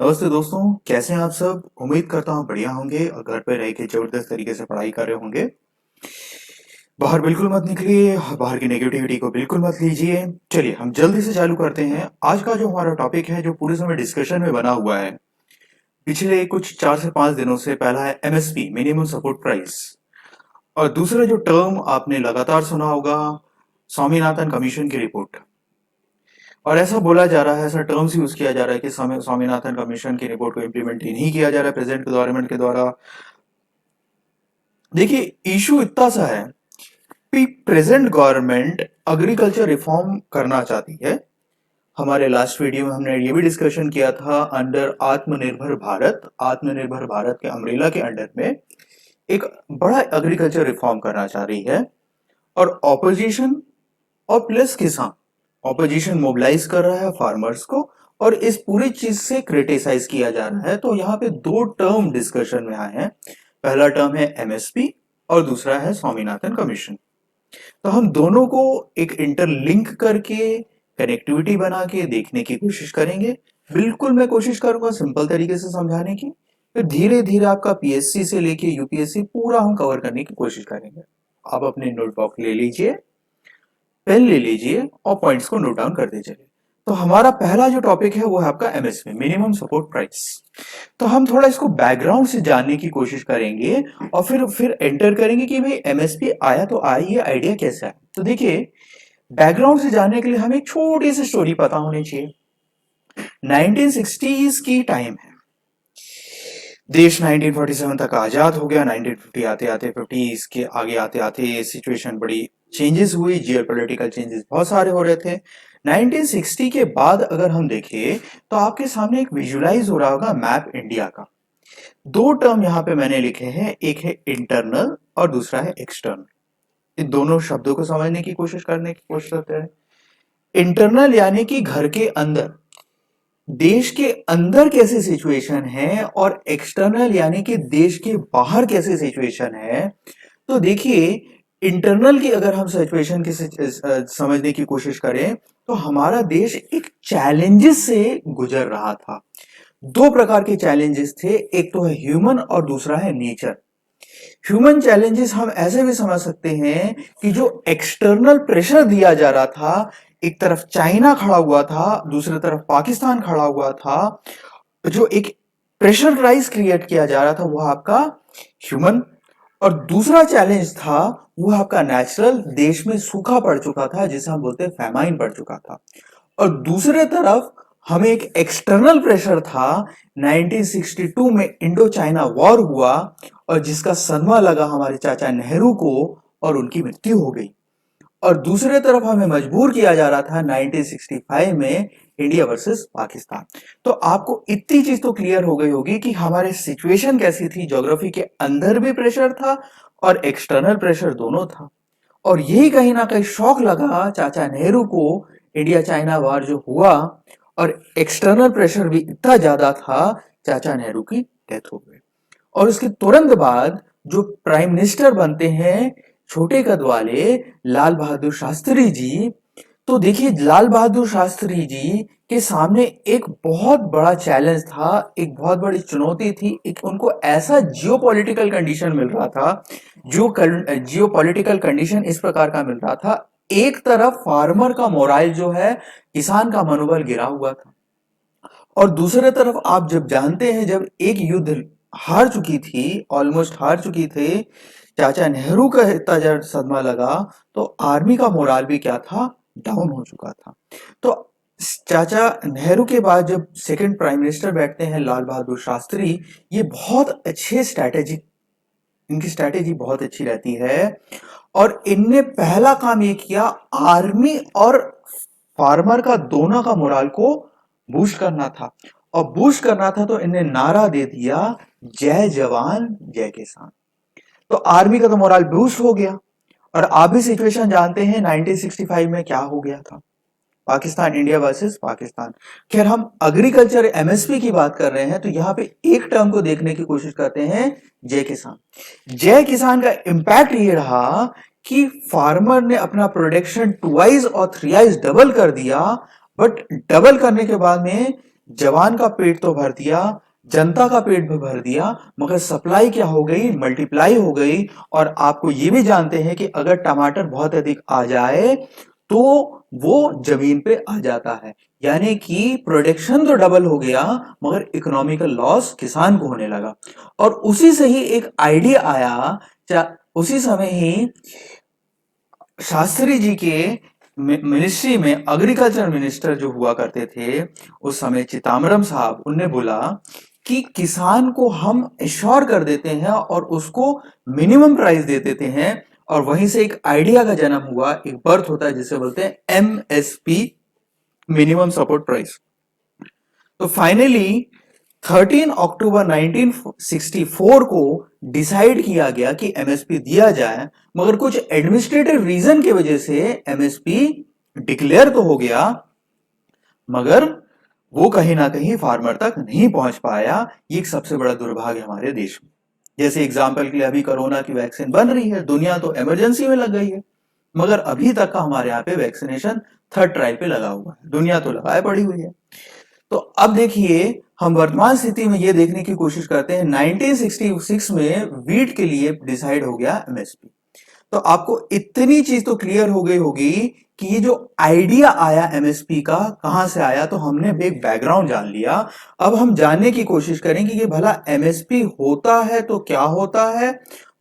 नमस्ते दोस्तों, कैसे हैं आप सब। उम्मीद करता हूँ बढ़िया होंगे और घर पे रह के जबरदस्त तरीके से पढ़ाई कर रहे होंगे। बाहर बिल्कुल मत निकलिए, बाहर की नेगेटिविटी को बिल्कुल मत लीजिए। चलिए हम जल्दी से चालू करते हैं। आज का जो हमारा टॉपिक है, जो पूरे समय डिस्कशन में बना हुआ है पिछले कुछ 4 से 5 दिनों से, पहला है एमएसपी, मिनिमम सपोर्ट प्राइस। और दूसरा जो टर्म आपने लगातार सुना होगा, स्वामीनाथन कमीशन की रिपोर्ट। और ऐसा बोला जा रहा है, ऐसा टर्म्स यूज किया जा रहा है कि स्वामीनाथन कमीशन की रिपोर्ट को इम्प्लीमेंट ही नहीं किया जा रहा है प्रेजेंट गवर्नमेंट के द्वारा। देखिए, इशू इतना सा है कि प्रेजेंट गवर्नमेंट एग्रीकल्चर रिफॉर्म करना चाहती है। हमारे लास्ट वीडियो में हमने ये भी डिस्कशन किया था, अंडर आत्मनिर्भर भारत के अम्ब्रेला के अंडर में एक बड़ा एग्रीकल्चर रिफॉर्म करना चाह रही है। और ऑपोजिशन और प्लस किसान, ऑपोजिशन मोबिलाइज कर रहा है फार्मर्स को और इस पूरी चीज से क्रिटिसाइज किया जा रहा है। तो यहाँ पे दो टर्म डिस्कशन में आए हैं। पहला टर्म है एमएसपी और दूसरा है स्वामीनाथन कमीशन। तो हम दोनों को एक इंटरलिंक करके, कनेक्टिविटी बना के देखने की कोशिश करेंगे। बिल्कुल मैं कोशिश करूंगा सिंपल तरीके से समझाने की, फिर धीरे धीरे आपका पीएससी से लेके यूपीएससी पूरा हम कवर करने की कोशिश करेंगे। आप अपने नोटबुक ले लीजिए, पेन ले लीजिए और पॉइंट्स को नोट डाउन करते चलिए। तो हमारा पहला जो टॉपिक है वो है आपका एमएसपी, मिनिमम सपोर्ट प्राइस। तो हम थोड़ा इसको बैकग्राउंड से जानने की कोशिश करेंगे और फिर एंटर करेंगे कि भाई एमएसपी आया तो आया, ये आइडिया कैसे आया। तो देखिए, बैकग्राउंड से जानने के लिए हमें एक छोटी सी स्टोरी पता होनी चाहिए। 1960s की टाइम है। देश 1947 तक आजाद हो गया। 1950 आते आते 50s के आगे आते आते सिचुएशन बड़ी चेंजेस हुई, जियो पॉलिटिकल चेंजेस बहुत सारे हो रहे थे। 1960 के बाद अगर हम देखें तो आपके सामने एक विजुलाइज हो रहा होगा मैप इंडिया का। दो टर्म यहाँ पे मैंने लिखे हैं, एक है इंटरनल और दूसरा है एक्सटर्नल। इन दोनों शब्दों को समझने की कोशिश करने की कोशिश करते हैं। इंटरनल यानी कि घर के अंदर, देश के अंदर कैसी सिचुएशन है, और एक्सटर्नल यानी कि देश के बाहर कैसी सिचुएशन है। तो देखिए, इंटरनल की अगर हम सिचुएशन की समझने की कोशिश करें तो हमारा देश एक चैलेंजेस से गुजर रहा था। दो प्रकार के चैलेंजेस थे, एक तो है ह्यूमन और दूसरा है नेचर। ह्यूमन चैलेंजेस हम ऐसे भी समझ सकते हैं कि जो एक्सटर्नल प्रेशर दिया जा रहा था, एक तरफ चाइना खड़ा हुआ था, दूसरी तरफ पाकिस्तान खड़ा हुआ था, जो एक प्रेशर राइज क्रिएट किया जा रहा था वो आपका ह्यूमन। और दूसरा चैलेंज था वो आपका नेचुरल, देश में सूखा पड़ चुका था जिसे हम बोलते हैं फैमाइन पड़ चुका था। और दूसरे तरफ हमें एक एक्सटर्नल प्रेशर था। 1962 में इंडो चाइना वॉर हुआ और जिसका सदमा लगा हमारे चाचा नेहरू को और उनकी मृत्यु हो गई। और दूसरे तरफ हमें मजबूर किया जा रहा था 1965 में इंडिया वर्सेस पाकिस्तान। तो आपको इतनी चीज तो क्लियर हो गई होगी कि हमारे सिचुएशन कैसी थी। ज्योग्राफी के अंदर भी प्रेशर था और एक्सटर्नल प्रेशर दोनों था। और यही कहीं ना कहीं शौक लगा चाचा नेहरू को, इंडिया चाइना वार जो हुआ और एक्सटर्नल प्रेशर भी इतना ज्यादा था, चाचा नेहरू की डेथ हो गई। और उसके तुरंत बाद जो प्राइम मिनिस्टर बनते हैं छोटे कद वाले लाल बहादुर शास्त्री जी। तो देखिए, लाल बहादुर शास्त्री जी के सामने एक बहुत बड़ा चैलेंज था, एक बहुत बड़ी चुनौती थी। एक उनको ऐसा जियोपॉलिटिकल कंडीशन मिल रहा था, जो जियोपॉलिटिकल कंडीशन इस प्रकार का मिल रहा था। एक तरफ फार्मर का मोराइल जो है, किसान का मनोबल गिरा हुआ था, और दूसरे तरफ आप जब जानते हैं जब एक युद्ध हार चुकी थी, ऑलमोस्ट हार चुकी थे, चाचा नेहरू का इतना जब सदमा लगा तो आर्मी का मोराल भी क्या था, डाउन हो चुका था। तो चाचा नेहरू के बाद जब सेकंड प्राइम मिनिस्टर बैठते हैं लाल बहादुर शास्त्री, ये बहुत अच्छे स्ट्रैटेजी, इनकी स्ट्रैटेजी बहुत अच्छी रहती है। और इनने पहला काम ये किया, आर्मी और फार्मर का दोनों का मोराल को बूस्ट करना था। और बूस्ट करना था तो इन्हें नारा दे दिया, जय जवान जय किसान। तो आर्मी का तो मोराल बूस्ट हो गया। और आप भी सिचुएशन जानते हैं 1965 में क्या हो गया था, पाकिस्तान, इंडिया वर्सेस पाकिस्तान। खैर, हम एग्रीकल्चर एमएसपी की बात कर रहे हैं तो यहां पे एक टर्म को देखने की कोशिश करते हैं, जय किसान। जय किसान का इंपैक्ट ये रहा कि फार्मर ने अपना प्रोडक्शन 2x और 3x डबल कर दिया। बट डबल करने के बाद में जवान का पेट तो भर दिया, जनता का पेट भी भर दिया, मगर सप्लाई क्या हो गई, मल्टीप्लाई हो गई। और आपको ये भी जानते हैं कि अगर टमाटर बहुत अधिक आ जाए तो वो जमीन पे आ जाता है, यानी कि प्रोडक्शन तो डबल हो गया मगर इकोनॉमिकल लॉस किसान को होने लगा। और उसी से ही एक आइडिया आया, उसी समय ही शास्त्री जी के मिनिस्ट्री में एग्रीकल्चर मिनिस्टर जो हुआ करते थे उस समय, चिदम्बरम साहब, उनने बोला कि किसान को हम एश्योर कर देते हैं और उसको मिनिमम प्राइस दे देते हैं। और वहीं से एक आइडिया का जन्म हुआ, एक बर्थ होता है जिसे बोलते हैं एमएसपी, मिनिमम सपोर्ट प्राइस। तो फाइनली 13 अक्टूबर 1964 को डिसाइड किया गया कि एमएसपी दिया जाए, मगर कुछ एडमिनिस्ट्रेटिव रीजन की वजह से एमएसपी डिक्लेयर तो हो गया मगर वो कहीं ना कहीं फार्मर तक नहीं पहुंच पाया। ये एक सबसे बड़ा दुर्भाग्य हमारे देश में। जैसे एग्जाम्पल के लिए अभी कोरोना की वैक्सीन बन रही है, दुनिया तो इमरजेंसी में लग गई है, मगर अभी तक का हमारे यहाँ पे वैक्सीनेशन थर्ड ट्रायल पे लगा हुआ है, दुनिया तो लगाए पड़ी हुई है। तो अब देखिए, हम वर्तमान स्थिति में ये देखने की कोशिश करते हैं, 1966 में वीट के लिए डिसाइड हो गया एमएसपी। तो आपको इतनी चीज तो क्लियर हो गई होगी कि ये जो आइडिया आया एमएसपी का कहां से आया, तो हमने एक बैकग्राउंड जान लिया। अब हम जानने की कोशिश करें कि ये भला एमएसपी होता है तो क्या होता है,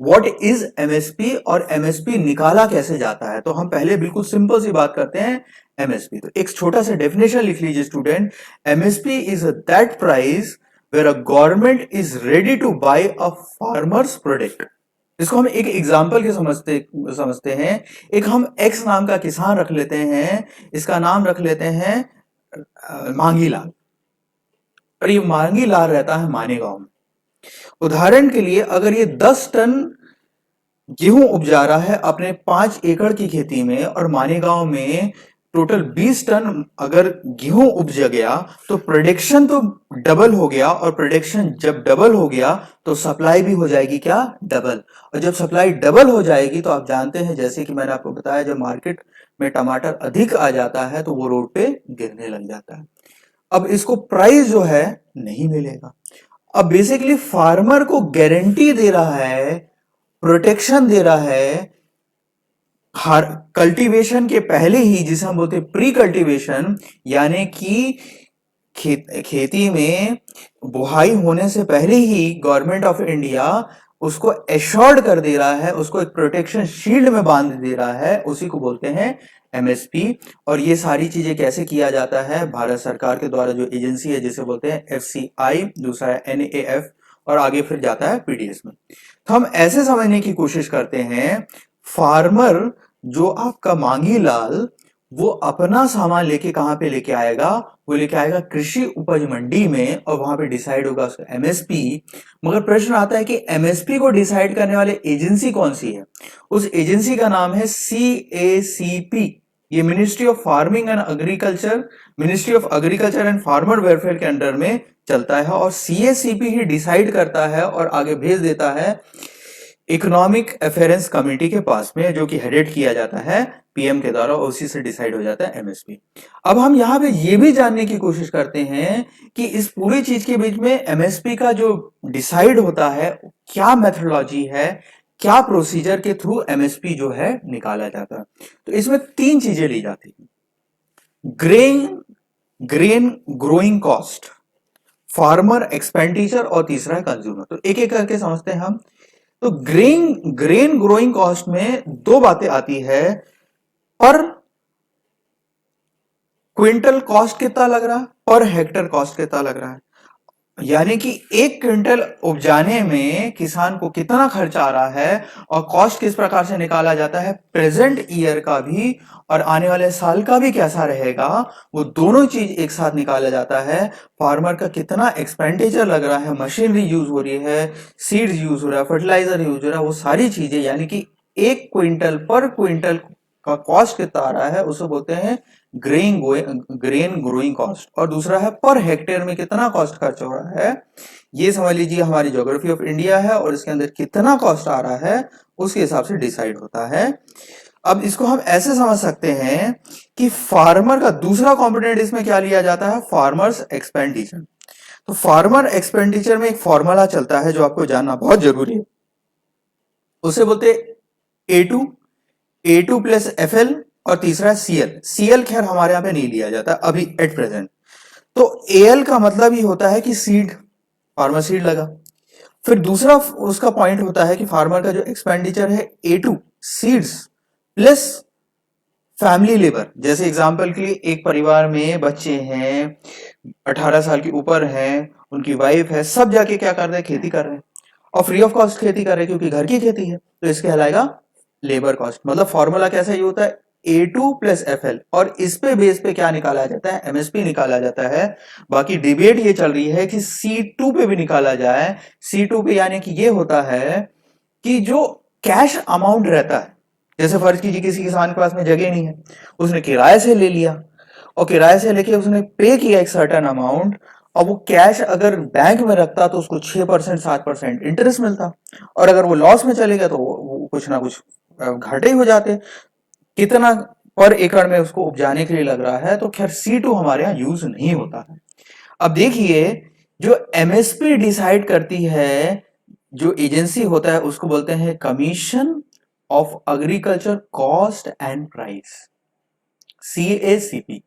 व्हाट इज एमएसपी, और एमएसपी निकाला कैसे जाता है। तो हम पहले बिल्कुल सिंपल सी बात करते हैं, एमएसपी। तो एक छोटा सा डेफिनेशन लिख लीजिए student. MSP is that price where a government is ready to buy a farmer's product. इसको हम एक एग्जाम्पल के समझते हैं। एक हम एक्स नाम का किसान रख लेते हैं, इसका नाम रख लेते हैं मांगीलाल, और ये मांगीलाल रहता है मानेगांव में। उदाहरण के लिए अगर ये 10 टन गेहूं उपजा रहा है अपने 5 एकड़ की खेती में, और मानेगांव में टोटल 20 टन अगर गेहूं उपज गया, तो प्रोडक्शन तो डबल हो गया, और प्रोडक्शन जब डबल हो गया तो सप्लाई भी हो जाएगी क्या, डबल। और जब सप्लाई डबल हो जाएगी तो आप जानते हैं, जैसे कि मैंने आपको बताया, जब मार्केट में टमाटर अधिक आ जाता है तो वो रोड पे गिरने लग जाता है। अब इसको प्राइस जो है नहीं मिलेगा। अब बेसिकली फार्मर को गारंटी दे रहा है, प्रोटेक्शन दे रहा है, हर कल्टीवेशन के पहले ही, जिसे हम बोलते हैं प्री कल्टीवेशन, यानी कि खेती में बुआई होने से पहले ही गवर्नमेंट ऑफ इंडिया उसको एश्योर्ड कर दे रहा है, उसको एक प्रोटेक्शन शील्ड में बांध दे रहा है, उसी को बोलते हैं एमएसपी। और ये सारी चीजें कैसे किया जाता है, भारत सरकार के द्वारा जो एजेंसी है जिसे बोलते हैं एफसीआई, दूसरा है एनएएफ, और आगे फिर जाता है पीडीएस में। तो हम ऐसे समझने की कोशिश करते हैं, फार्मर जो आपका मांगी लाल, वो अपना सामान लेके कहां पे लेके आएगा, वो लेके आएगा कृषि उपज मंडी में, और वहां पे डिसाइड होगा उसका एमएसपी। मगर प्रश्न आता है कि एमएसपी को डिसाइड करने वाले एजेंसी कौन सी है। उस एजेंसी का नाम है सीएसीपी। ये ministry of farming and agriculture, ministry of agriculture and farmer welfare के अंडर में चलता है, और सीएसीपी ही डिसाइड करता है और आगे भेज देता है इकोनॉमिक अफेयर्स कमेटी के पास में, जो कि हेडेड किया जाता है पीएम के द्वारा, उसी से डिसाइड हो जाता है एमएसपी। अब हम यहां पे ये भी जानने की कोशिश करते हैं कि इस पूरी चीज के बीच में एमएसपी का जो डिसाइड होता है, क्या मेथोडोलॉजी है, क्या प्रोसीजर के थ्रू एमएसपी जो है निकाला जाता है। तो इसमें 3 चीजें ली जाती है, grain grain growing cost, farmer expenditure, और तीसरा है कंज्यूमर। तो एक एक करके समझते हैं हम। तो ग्रेन ग्रेन ग्रोइंग कॉस्ट में 2 बातें आती है, पर क्विंटल कॉस्ट कितना लग रहा है, पर हेक्टर कॉस्ट कितना लग रहा है, यानी कि 1 क्विंटल उपजाने में किसान को कितना खर्चा आ रहा है, और कॉस्ट किस प्रकार से निकाला जाता है, प्रेजेंट ईयर का भी और आने वाले साल का भी कैसा रहेगा, वो दोनों चीज एक साथ निकाला जाता है। फार्मर का कितना एक्सपेंडिचर लग रहा है, मशीनरी यूज हो रही है, सीड्स यूज हो रहा है, फर्टिलाइजर यूज हो रहा है, वो सारी चीजें, यानी कि 1 क्विंटल पर क्विंटल का कॉस्ट कितना आ रहा है, उसे बोलते हैं ग्रेन ग्रोइंग कॉस्ट। और दूसरा है पर हेक्टेयर में कितना कॉस्ट खर्च हो रहा है। ये समझ लीजिए हमारी ज्योग्राफी ऑफ इंडिया है, और इसके अंदर कितना कॉस्ट आ रहा है उसके हिसाब से डिसाइड होता है। अब इसको हम ऐसे समझ सकते हैं कि फार्मर का दूसरा कंपोनेंट इसमें क्या लिया जाता है, फार्मर्स एक्सपेंडिचर। तो फार्मर एक्सपेंडिचर में एक फॉर्मूला चलता है जो आपको जानना बहुत जरूरी है, उसे बोलते ए टू प्लस एफ एल, और तीसरा सीएल। सीएल खैर हमारे यहां पे नहीं लिया जाता अभी एट प्रेजेंट। तो एएल का मतलब ही होता है कि सीड, फार्मर सीड लगा। फिर दूसरा उसका पॉइंट होता है कि फार्मर का जो एक्सपेंडिचर है A two seeds plus family labour. जैसे एग्जांपल के लिए एक परिवार में बच्चे हैं, 18 साल के ऊपर हैं, उनकी वाइफ है, सब जाके क्या कर रहे हैं, खेती कर रहे हैं, और फ्री ऑफ कॉस्ट खेती कर रहे हैं क्योंकि घर की खेती है, तो इसके कहलाएगा लेबर कॉस्ट। मतलब फॉर्मूला कैसा ये होता है, A two plus F L, और इस पे बेस पे क्या निकाला जाता है, एमएसपी निकाला जाता है। बाकी डिबेट ये चल रही है कि सी टू पे भी निकाला जाए। सी टू पे यानी कि ये होता है कि जो कैश अमाउंट रहता है, जैसे फर्ज कीजिए किसी किसान के पास में जगह नहीं है, उसने किराए से ले लिया, और किराए से लेके उसने पे किया एक सर्टेन अमाउंट, और वो कैश अगर बैंक में रखता तो उसको 6% 7% इंटरेस्ट मिलता, और अगर वो लॉस में चले गया तो वो कुछ ना कुछ घाटे ही हो जाते। कितना पर एकड़ में उसको उपजाने के लिए लग रहा है, तो खैर C2 हमारे यहाँ यूज नहीं होता है। अब देखिए, जो एमएसपी डिसाइड करती है, जो एजेंसी होता है, उसको बोलते हैं commission of agriculture cost and price, CACP।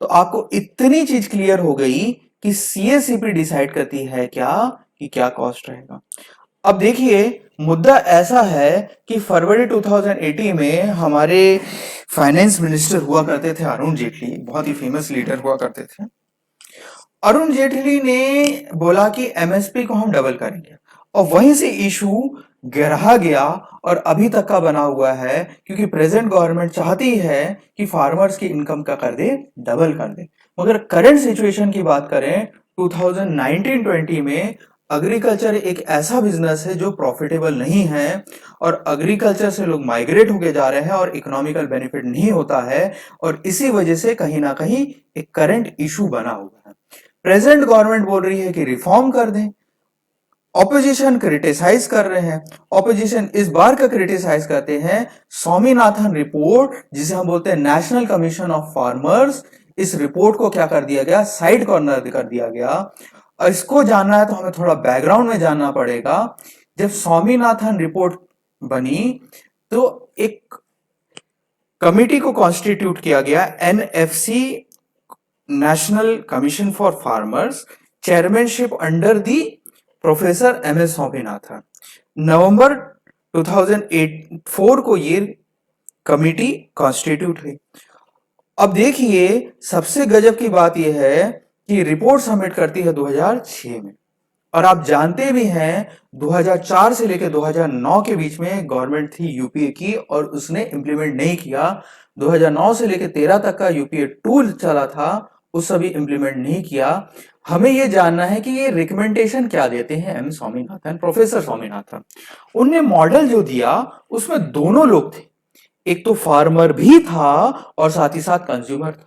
तो आपको इतनी चीज क्लियर हो गई कि CACP डिसाइड करती है क्या, कि क्या कॉस्ट रहेगा। अब देखिए, मुद्दा ऐसा है कि फरवरी 2018 में हमारे फाइनेंस मिनिस्टर हुआ करते थे अरुण जेटली, बहुत ही फेमस लीडर हुआ करते थे। अरुण जेटली ने बोला कि एमएसपी को हम डबल करेंगे, और वहीं से इशू गहरा गया और अभी तक का बना हुआ है, क्योंकि प्रेजेंट गवर्नमेंट चाहती है कि फार्मर्स की इनकम का कर दे, डबल कर दे। मगर करंट सिचुएशन की बात करें 2019-20 में, एग्रीकल्चर एक ऐसा बिजनेस है जो प्रॉफिटेबल नहीं है, और एग्रीकल्चर से लोग माइग्रेट होके जा रहे हैं और इकोनॉमिकल बेनिफिट नहीं होता है, और इसी वजह से कहीं ना कहीं एक करंट इशू बना हुआ है। प्रेजेंट गवर्नमेंट बोल रही है कि रिफॉर्म कर दें, ऑपोजिशन क्रिटिसाइज कर रहे हैं। ऑपोजिशन इस बार का क्रिटिसाइज करते हैं स्वामीनाथन रिपोर्ट, जिसे हम बोलते हैं नेशनल कमीशन ऑफ फार्मर्स। इस रिपोर्ट को क्या कर दिया गया, साइड कॉर्नर कर दिया गया। और इसको जानना है तो हमें थोड़ा बैकग्राउंड में जानना पड़ेगा। जब स्वामीनाथन रिपोर्ट बनी तो एक कमिटी को कॉन्स्टिट्यूट किया गया, NFC, national commission for farmers, chairmanship under the professor M S Swaminathan. नवंबर 2004 को ये कमिटी कॉन्स्टिट्यूट हुई। अब देखिए, सबसे गजब की बात यह है कि रिपोर्ट सबमिट करती है 2006 में, और आप जानते भी हैं 2004 से लेकर 2009 के बीच में गवर्नमेंट थी यूपीए की, और उसने इंप्लीमेंट नहीं किया। 2009 से लेकर 13 तक का यूपीए टूल चला था, उस सभी इंप्लीमेंट नहीं किया। हमें यह जानना है कि ये रिकमेंडेशन क्या देते हैं एम स्वामीनाथन, प्रोफेसर स्वामीनाथन। उनने मॉडल जो दिया उसमें दोनों लोग थे, एक तो फार्मर भी था और साथ ही साथ कंज्यूमर था।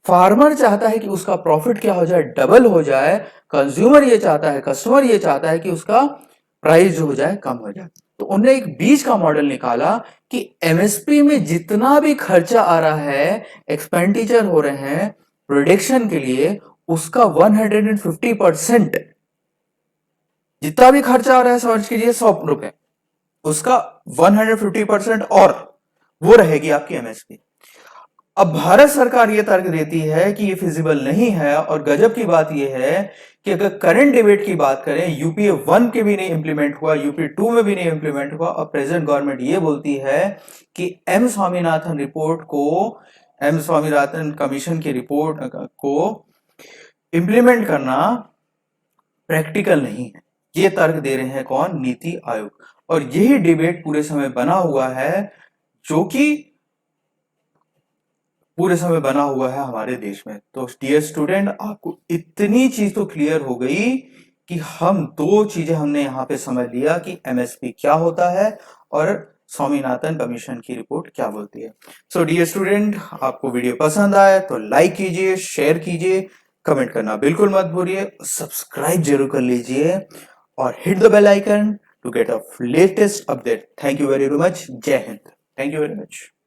फार्मर चाहता है कि उसका प्रॉफिट क्या हो जाए, डबल हो जाए। कंज्यूमर ये चाहता है, कस्टमर ये चाहता है कि उसका प्राइस जो हो जाए, कम हो जाए। तो उन्होंने एक बीच का मॉडल निकाला कि एमएसपी में जितना भी खर्चा आ रहा है, एक्सपेंडिचर हो रहे हैं प्रोडक्शन के लिए, उसका 150%, जितना भी खर्चा आ रहा है समझ कीजिए 100 रुपए, उसका 150% और वो रहेगी आपकी एमएसपी। अब भारत सरकार ये तर्क देती है कि ये फिजिबल नहीं है, और गजब की बात ये है कि अगर करंट डिबेट की बात करें, यूपीए 1 के भी नहीं इंप्लीमेंट हुआ, यूपीए 2 में भी नहीं इंप्लीमेंट हुआ, और प्रेजेंट गवर्नमेंट ये बोलती है कि एम स्वामीनाथन रिपोर्ट को, एम स्वामीनाथन कमीशन की रिपोर्ट को इंप्लीमेंट करना प्रैक्टिकल नहीं है। ये तर्क दे रहे हैं कौन, नीति आयोग। और यही डिबेट पूरे समय बना हुआ है, जो कि पूरे समय बना हुआ है हमारे देश में। तो डियर स्टूडेंट, आपको इतनी चीज तो क्लियर हो गई कि हम दो चीजें हमने यहाँ पे समझ लिया कि एमएसपी क्या होता है और स्वामीनाथन कमीशन की रिपोर्ट क्या बोलती है। सो डियर स्टूडेंट, आपको वीडियो पसंद आए तो लाइक कीजिए, शेयर कीजिए, कमेंट करना बिल्कुल मत भूलिए, सब्सक्राइब जरूर कर लीजिए, और hit the bell icon to get a latest update. Thank you very much. जय हिंद। Thank you very much.